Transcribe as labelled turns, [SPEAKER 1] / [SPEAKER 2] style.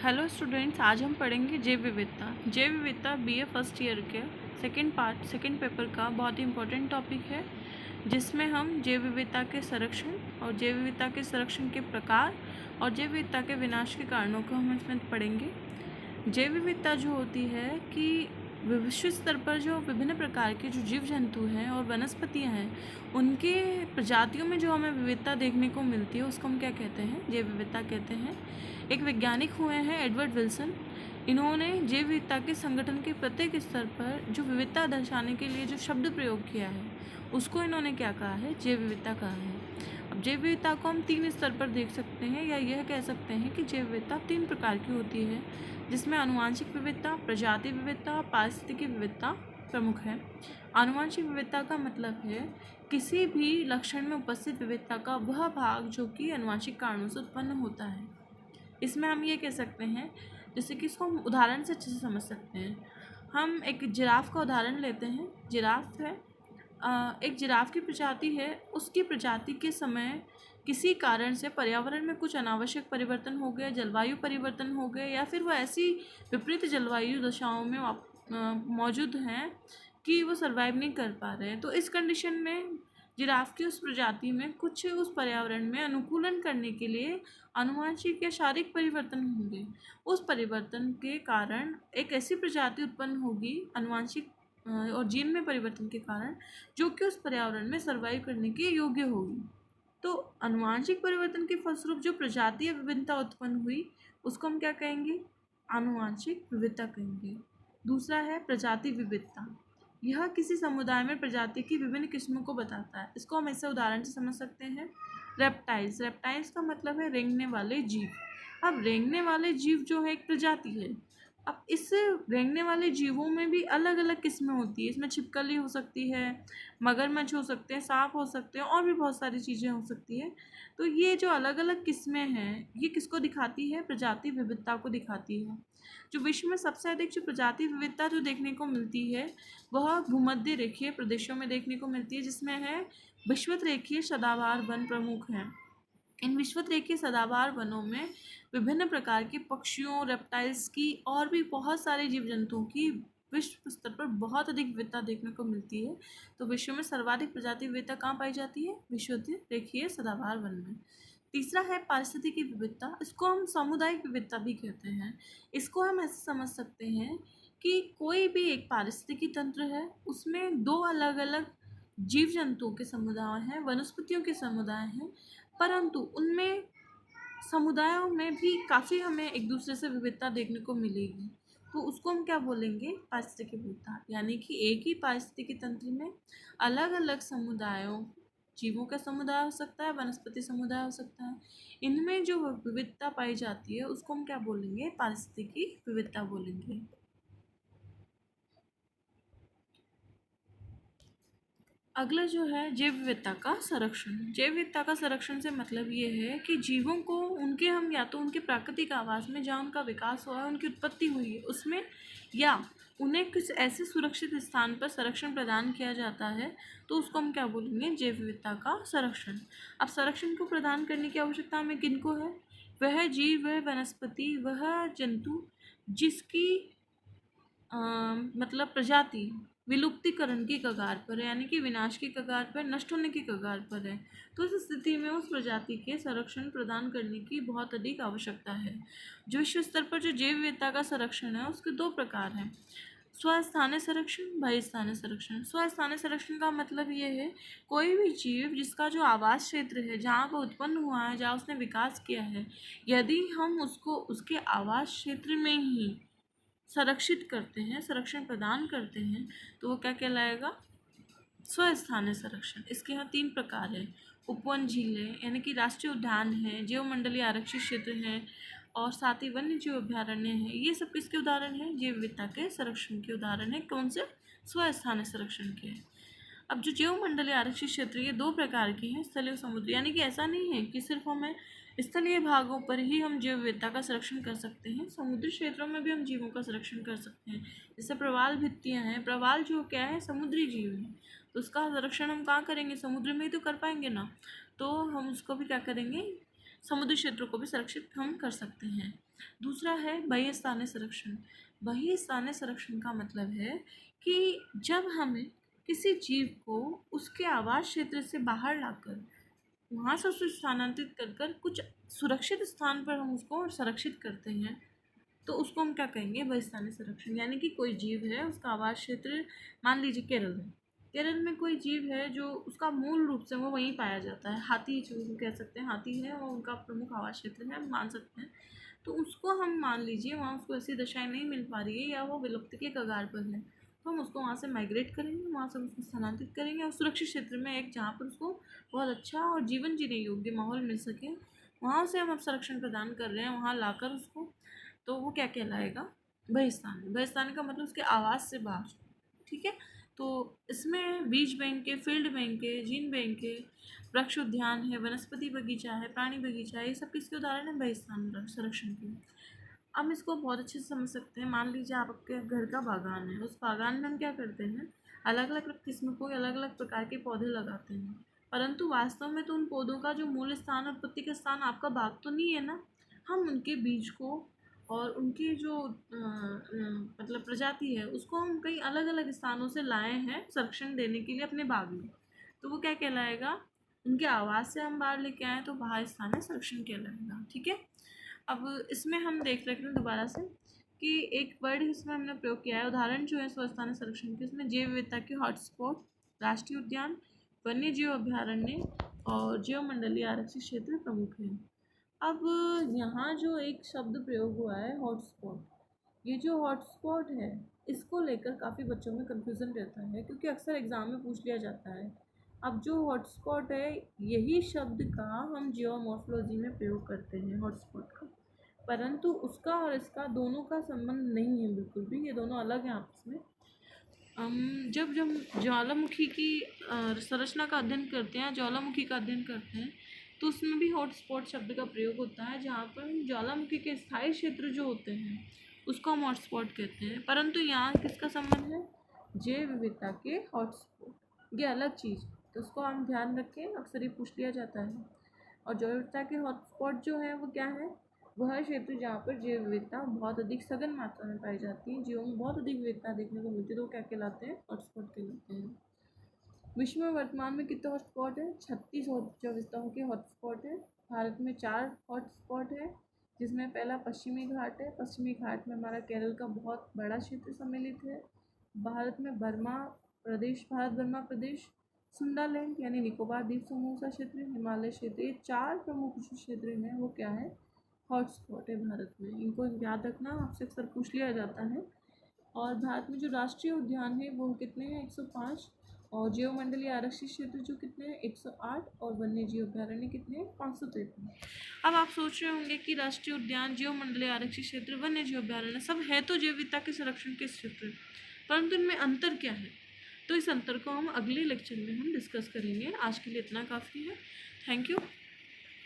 [SPEAKER 1] Hello students, आज हम पढ़ेंगे जैव विविधता। जैव विविधता बीए फर्स्ट ईयर के सेकंड पेपर का बहुत ही इम्पोर्टेंट टॉपिक है, जिसमें हम जैव विविधता के संरक्षण और जैव विविधता के संरक्षण के प्रकार और जैव विविधता के विनाश के कारणों को हम इसमें पढ़ेंगे। जैव विविधता जो होती है कि विश्व स्तर पर जो विभिन्न प्रकार के जो जीव जंतु हैं और वनस्पतियां हैं, उनके प्रजातियों में जो हमें विविधता देखने को मिलती है उसको हम क्या कहते हैं? जैव विविधता कहते हैं। एक वैज्ञानिक हुए हैं एडवर्ड विल्सन। इन्होंने जैव विविधता के संगठन के प्रत्येक स्तर पर जो विविधता दर्शाने के लिए जो शब्द प्रयोग किया है उसको इन्होंने क्या कहा है? जैव विविधता कहा है। अब जैव विविधता को हम 3 स्तर पर देख सकते हैं, या यह कह सकते हैं कि जैव विविधता 3 प्रकार की होती है, जिसमें आनुवंशिक विविधता, प्रजाति विविधता और पारिस्थितिकी विविधता प्रमुख है। आनुवंशिक विविधता का मतलब है किसी भी लक्षण में उपस्थित विविधता का वह भाग जो कि आनुवंशिक कारणों से उत्पन्न होता है। इसमें हम ये कह सकते हैं, जैसे कि इसको हम उदाहरण से अच्छे से समझ सकते हैं। हम एक जिराफ का उदाहरण लेते हैं। जिराफ है, एक जिराफ की प्रजाति है। उसकी प्रजाति के समय किसी कारण से पर्यावरण में कुछ अनावश्यक परिवर्तन हो गया, जलवायु परिवर्तन हो गए, या फिर वह ऐसी विपरीत जलवायु दशाओं में मौजूद हैं कि वो सर्वाइव नहीं कर पा रहे हैं। तो इस कंडीशन में जिराफ की उस प्रजाति में कुछ उस पर्यावरण में अनुकूलन करने के लिए आनुवंशिक या शारीरिक परिवर्तन होंगे। उस परिवर्तन के कारण एक ऐसी प्रजाति उत्पन्न होगी आनुवंशिक और जीन में परिवर्तन के कारण, जो कि उस पर्यावरण में सर्वाइव करने के योग्य होगी। तो आनुवंशिक परिवर्तन के फलस्वरूप जो प्रजातीय विभिन्नता उत्पन्न हुई उसको हम क्या कहेंगे? आनुवंशिक विविधता कहेंगे। दूसरा है प्रजाति विविधता। यह किसी समुदाय में प्रजाति की विभिन्न किस्मों को बताता है। इसको हम ऐसे उदाहरण से समझ सकते हैं। रेप्टाइल्स का मतलब है रेंगने वाले जीव। अब रेंगने वाले जीव जो है एक प्रजाति है। अब इस रेंगने वाले जीवों में भी अलग अलग किस्में होती है। इसमें छिपकली हो सकती है, मगरमच्छ हो सकते हैं, सांप हो सकते हैं, और भी बहुत सारी चीज़ें हो सकती है। तो ये जो अलग अलग किस्में हैं, ये किसको दिखाती है? प्रजाति विविधता को दिखाती है। जो विश्व में सबसे अधिक जो प्रजाति विविधता जो देखने को मिलती है वह भूमध्य रेखीय प्रदेशों में देखने को मिलती है, जिसमें है विषुवत रेखीय सदाबहार वन प्रमुख हैं। इन विषुवत रेखीय सदाबहार वनों में विभिन्न प्रकार के पक्षियों, रेप्टाइल्स की और भी बहुत सारे जीव जंतुओं की विश्व स्तर पर बहुत अधिक विविधता देखने को मिलती है। तो विश्व में सर्वाधिक प्रजाति विविधता कहाँ पाई जाती है? विषुवत रेखीय सदाबहार वन में। तीसरा है पारिस्थितिकी विविधता। इसको हम सामुदायिक विविधता भी कहते हैं। इसको हम ऐसे समझ सकते हैं कि कोई भी एक पारिस्थितिकी तंत्र है, उसमें 2 अलग अलग जीव जंतुओं के समुदाय हैं, वनस्पतियों के समुदाय हैं, परंतु उनमें समुदायों में भी काफ़ी हमें एक दूसरे से विविधता देखने को मिलेगी। तो उसको हम क्या बोलेंगे? पारिस्थितिकी विविधता। यानी कि एक ही पारिस्थितिकी तंत्र में अलग अलग समुदायों, जीवों का समुदाय हो सकता है, वनस्पति समुदाय हो सकता है, इनमें जो विविधता पाई जाती है उसको हम क्या बोलेंगे? पारिस्थितिकी विविधता बोलेंगे। अगला जो है जैव विविधता का संरक्षण। जैव विविधता का संरक्षण से मतलब ये है कि जीवों को उनके हम या तो उनके प्राकृतिक आवास में जहाँ उनका विकास हुआ है, उनकी उत्पत्ति हुई है उसमें, या उन्हें कुछ ऐसे सुरक्षित स्थान पर संरक्षण प्रदान किया जाता है, तो उसको हम क्या बोलेंगे? जैव विविधता का संरक्षण। अब संरक्षण को प्रदान करने की आवश्यकता हमें किनको है? वह जीव, वह वनस्पति, वह जंतु जिसकी मतलब प्रजाति विलुप्तीकरण की कगार पर है, यानी कि विनाश की कगार पर, नष्ट होने की कगार पर है। तो इस स्थिति में उस प्रजाति के संरक्षण प्रदान करने की बहुत अधिक आवश्यकता है। जो विश्व स्तर पर जो जैव विविधता का संरक्षण है उसके 2 प्रकार हैं। स्वस्थानीय संरक्षण, बहिस्थानीय संरक्षण। स्वस्थानीय संरक्षण का मतलब ये है कोई भी जीव जिसका जो आवास क्षेत्र है, जहाँ वो उत्पन्न हुआ है, जहाँ उसने विकास किया है, यदि हम उसको उसके आवास क्षेत्र में ही संरक्षित करते हैं, संरक्षण प्रदान करते हैं, तो वो क्या कहलाएगा? स्वस्थानीय संरक्षण। इसके यहाँ 3 प्रकार हैं। उपवन झीलें, यानी कि राष्ट्रीय उद्यान है, जीवमंडलीय आरक्षित क्षेत्र हैं, और साथ ही वन्य जीव अभ्यारण्य है। ये सब किसके उदाहरण हैं? जैव विविधता के संरक्षण के उदाहरण है। कौन से? स्वस्थानीय संरक्षण के। अब जो जीवमंडलीय आरक्षित क्षेत्र ये 2 प्रकार के हैं, स्थलीय और समुद्री। यानी कि ऐसा नहीं है कि सिर्फ हमें स्थलीय भागों पर ही हम जैव विविधता का संरक्षण कर सकते हैं, समुद्री क्षेत्रों में भी हम जीवों का संरक्षण कर सकते हैं। जैसे प्रवाल भित्तियाँ हैं, प्रवाल जो क्या है? समुद्री जीव है, तो उसका संरक्षण हम कहाँ करेंगे? समुद्र में ही तो कर पाएंगे ना। तो हम उसको भी क्या करेंगे? समुद्री क्षेत्रों को भी संरक्षित हम कर सकते हैं। दूसरा है बहिस्थानीय संरक्षण। बहिस्थानीय संरक्षण का मतलब है कि जब हमें किसी जीव को उसके आवास क्षेत्र से बाहर लाकर वहाँ से उसे स्थानांतरित कर कर कुछ सुरक्षित स्थान पर हम उसको संरक्षित करते हैं, तो उसको हम क्या कहेंगे, बहिस्थानीय संरक्षण। यानी कि कोई जीव है, उसका आवास क्षेत्र मान लीजिए केरल है, केरल में कोई जीव है जो उसका मूल रूप से वो वहीं पाया जाता है, हाथी जो कह सकते हैं, हाथी है वो उनका प्रमुख आवास क्षेत्र है, हम मान सकते हैं। तो उसको हम मान लीजिए वहाँ उसको ऐसी दशाएं नहीं मिल पा रही है या वो विलुप्ति के कगार पर है, तो हम उसको वहाँ से माइग्रेट करेंगे, वहाँ से उसको स्थानांतरित करेंगे और सुरक्षित क्षेत्र में एक जहाँ पर उसको बहुत अच्छा और जीवन जीने योग्य माहौल मिल सके, वहाँ से हम अब संरक्षण प्रदान कर रहे हैं, वहाँ लाकर उसको, तो वो क्या कहलाएगा, बहिस्थान। बहिस्थान का मतलब उसके आवास से बाहर, ठीक है। तो इसमें बीज बैंक है, फील्ड बैंक है, जीन बैंक है, वृक्ष उद्यान है, वनस्पति बगीचा है, प्राणी बगीचा है, ये सब किसके उदाहरण है, बहिस्थान संरक्षण के। हम इसको बहुत अच्छे से समझ सकते हैं। मान लीजिए आपके घर का बागान है, उस बागान में हम क्या करते हैं, अलग अलग किस्म को अलग अलग प्रकार के पौधे लगाते हैं, परंतु वास्तव में तो उन पौधों का जो मूल स्थान और उत्पत्ति का स्थान आपका बाग तो नहीं है ना। हम उनके बीज को और उनकी जो मतलब प्रजाति है उसको हम कई अलग अलग स्थानों से लाए हैं संरक्षण देने के लिए अपने बाग में, तो वो क्या कहलाएगा, उनके आवास से हम बाहर लेके आए तो बाहर स्थानीय संरक्षण कहलाएगा, ठीक है। अब इसमें हम देख रहे हैं दोबारा से कि एक वर्ड इसमें हमने प्रयोग किया है, उदाहरण जो है स्वस्थानीय संरक्षण के, इसमें जैव विविधता के हॉटस्पॉट, राष्ट्रीय उद्यान, वन्य जीव अभ्यारण्य और जीवमंडलीय आरक्षित क्षेत्र प्रमुख हैं। अब यहाँ जो एक शब्द प्रयोग हुआ है हॉटस्पॉट, ये जो हॉटस्पॉट है इसको लेकर काफ़ी बच्चों में कन्फ्यूज़न रहता है, क्योंकि अक्सर एग्ज़ाम में पूछ लिया जाता है। अब जो हॉटस्पॉट है यही शब्द का हम जियोमॉर्फोलॉजी में प्रयोग करते हैं हॉटस्पॉट का, परंतु उसका और इसका दोनों का संबंध नहीं है बिल्कुल भी, ये दोनों अलग हैं आपस में। जब जब ज्वालामुखी की संरचना का अध्ययन करते हैं, ज्वालामुखी का अध्ययन करते हैं, तो उसमें भी हॉटस्पॉट शब्द का प्रयोग होता है, जहाँ पर ज्वालामुखी के स्थायी क्षेत्र जो होते हैं उसको हम हॉटस्पॉट कहते हैं, परंतु यहाँ किसका संबंध है, जैव विविधता के हॉटस्पॉट, ये अलग चीज़, तो उसको हम ध्यान रखें, अक्सर ये पूछ लिया जाता है। और जैव विविधता के हॉटस्पॉट जो है वो क्या है, वह क्षेत्र जहाँ पर जैव विविधता बहुत अधिक सघन मात्रा में पाई जाती है, जीवों में बहुत अधिक विविधता देखने को मिलती है, तो वो क्या कहलाते हैं, हॉटस्पॉट कहलाते हैं। विश्व में वर्तमान में कितने हॉटस्पॉट है, 36 जैव विविधताओं के हॉटस्पॉट है। भारत में 4 हॉटस्पॉट है, जिसमें पहला पश्चिमी घाट है, पश्चिमी घाट में हमारा केरल का बहुत बड़ा क्षेत्र सम्मिलित है। भारत में बर्मा प्रदेश, भारत बर्मा प्रदेश, सुंडालैंड यानी निकोबार द्वीप समूह का क्षेत्र, हिमालय क्षेत्र, ये 4 प्रमुख क्षेत्र हैं, वो क्या है, हॉटस्पॉट है भारत में। इनको याद रखना, आपसे अक्सर पूछ लिया जाता है। और भारत में जो राष्ट्रीय उद्यान है वो कितने हैं, 105, और जीवमंडलीय आरक्षित क्षेत्र जो कितने हैं, 108, और वन्य जीव अभ्यारण्य कितने हैं, 553। अब आप सोच रहे होंगे कि राष्ट्रीय उद्यान, जीवमंडलीय आरक्षित क्षेत्र, वन्य जीव अभ्यारण्य सब है तो जैव विविधता के संरक्षण के क्षेत्र, परंतु इनमें अंतर क्या है, तो इस अंतर को हम अगले लेक्चर में हम डिस्कस करेंगे। आज के लिए इतना काफ़ी है। Thank you.